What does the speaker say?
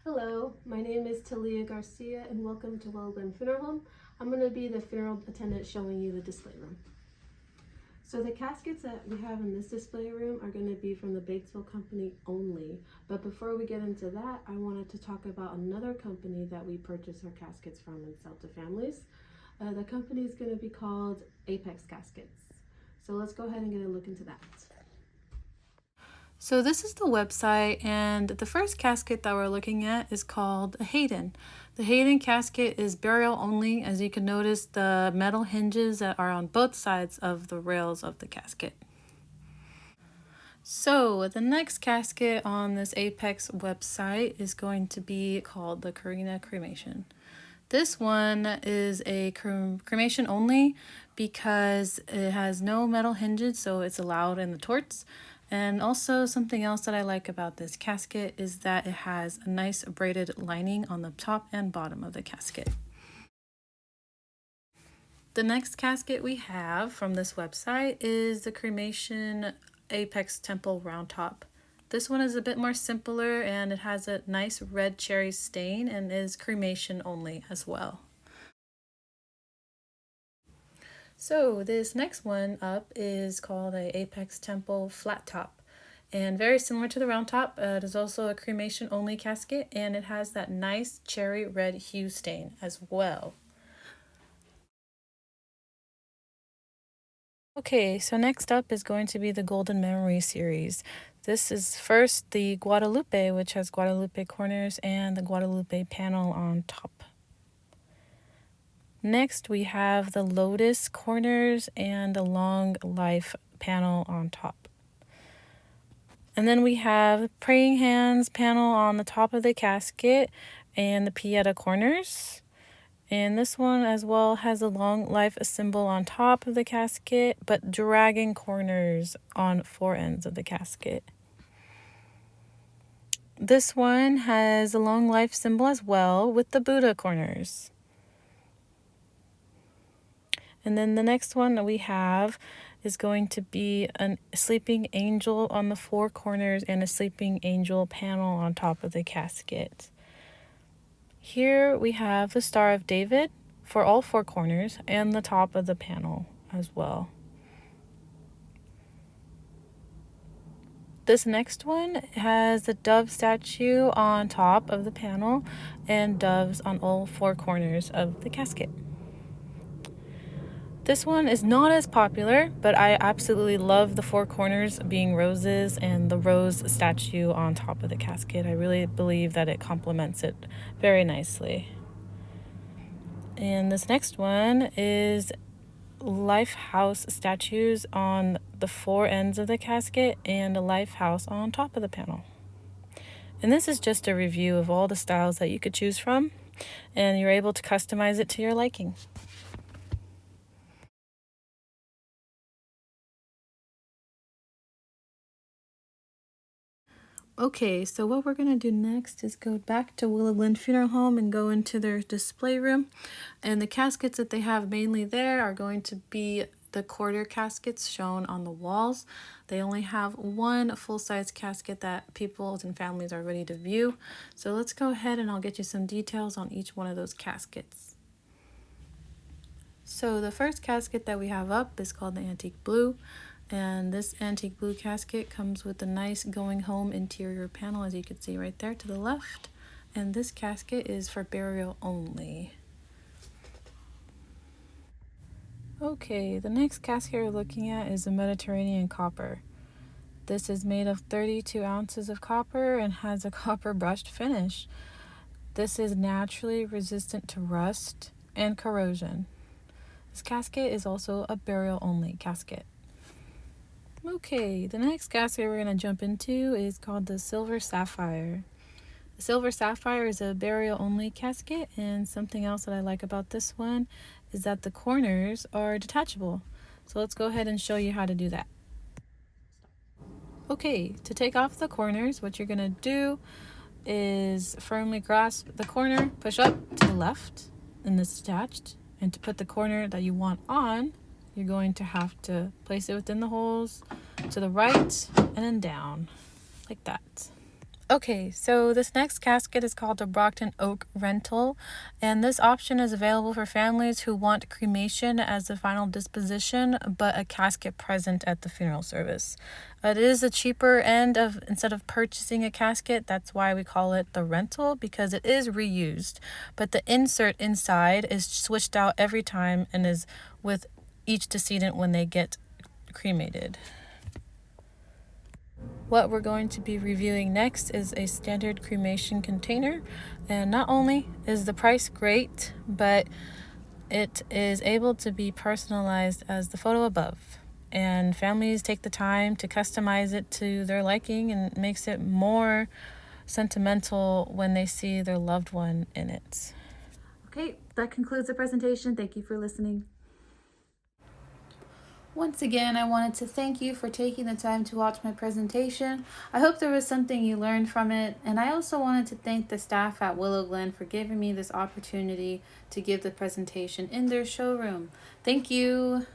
Hello, my name is Talia Garcia and welcome to Willow Glen Funeral Home. I'm going to be the funeral attendant showing you the display room. So the caskets that we have in this display room are going to be from the Batesville company only. But before we get into that, I wanted to talk about another company that we purchase our caskets from and sell to families. The company is going to be called Apex Caskets. So let's go ahead and get a look into that. So this is the website, and the first casket that we're looking at is called a Hayden. The Hayden casket is burial only. As you can notice, the metal hinges that are on both sides of the rails of the casket. So the next casket on this Apex website is going to be called the Carina Cremation. This one is a cremation only because it has no metal hinges, so it's allowed in the torts. And also something else that I like about this casket is that it has a nice braided lining on the top and bottom of the casket. The next casket we have from this website is the Cremation Apex Temple Round Top. This one is a bit more simpler and it has a nice red cherry stain and is cremation only as well. So this next one up is called a Apex Temple Flat Top, and very similar to the round top. It is also a cremation only casket and it has that nice cherry red hue stain as well. Okay, so next up is going to be the Golden Memory series. This is first the Guadalupe, which has Guadalupe corners and the Guadalupe panel on top. Next, we have the Lotus corners and the Long Life panel on top. And then we have Praying Hands panel on the top of the casket and the Pieta corners. And this one as well has a Long Life symbol on top of the casket, but dragon corners on four ends of the casket. This one has a Long Life symbol as well with the Buddha corners. And then the next one that we have is going to be a sleeping angel on the four corners and a sleeping angel panel on top of the casket. Here we have the Star of David for all four corners and the top of the panel as well. This next one has the dove statue on top of the panel and doves on all four corners of the casket. This one is not as popular, but I absolutely love the four corners being roses and the rose statue on top of the casket. I really believe that it complements it very nicely. And this next one is Lifehouse statues on the four ends of the casket and a Lifehouse on top of the panel. And this is just a review of all the styles that you could choose from, and you're able to customize it to your liking. Okay, so what we're going to do next is go back to Willow Glen Funeral Home and go into their display room. And the caskets that they have mainly there are going to be the quarter caskets shown on the walls. They only have one full-size casket that people and families are ready to view. So let's go ahead and I'll get you some details on each one of those caskets. So the first casket that we have up is called the Antique Blue. And this antique blue casket comes with a nice going home interior panel, as you can see right there to the left. And this casket is for burial only. Okay, the next casket we're looking at is the Mediterranean copper. This is made of 32 ounces of copper and has a copper brushed finish. This is naturally resistant to rust and corrosion. This casket is also a burial only casket. Okay, the next casket we're going to jump into is called the Silver Sapphire. The Silver Sapphire is a burial only casket, and something else that I like about this one is that the corners are detachable. So let's go ahead and show you how to do that. Okay, to take off the corners, what you're going to do is firmly grasp the corner, push up to the left, and it's detached. And to put the corner that you want on, you're going to have to place it within the holes to the right and then down, like that. Okay, so this next casket is called the Brockton Oak Rental, and this option is available for families who want cremation as the final disposition, but a casket present at the funeral service. It is a cheaper end of instead of purchasing a casket. That's why we call it the rental, because it is reused, but the insert inside is switched out every time and is with each decedent when they get cremated. What we're going to be reviewing next is a standard cremation container, and not only is the price great, but it is able to be personalized as the photo above. And families take the time to customize it to their liking and makes it more sentimental when they see their loved one in it. Okay, that concludes the presentation. Thank you for listening. Once again, I wanted to thank you for taking the time to watch my presentation. I hope there was something you learned from it, and I also wanted to thank the staff at Willow Glen for giving me this opportunity to give the presentation in their showroom. Thank you.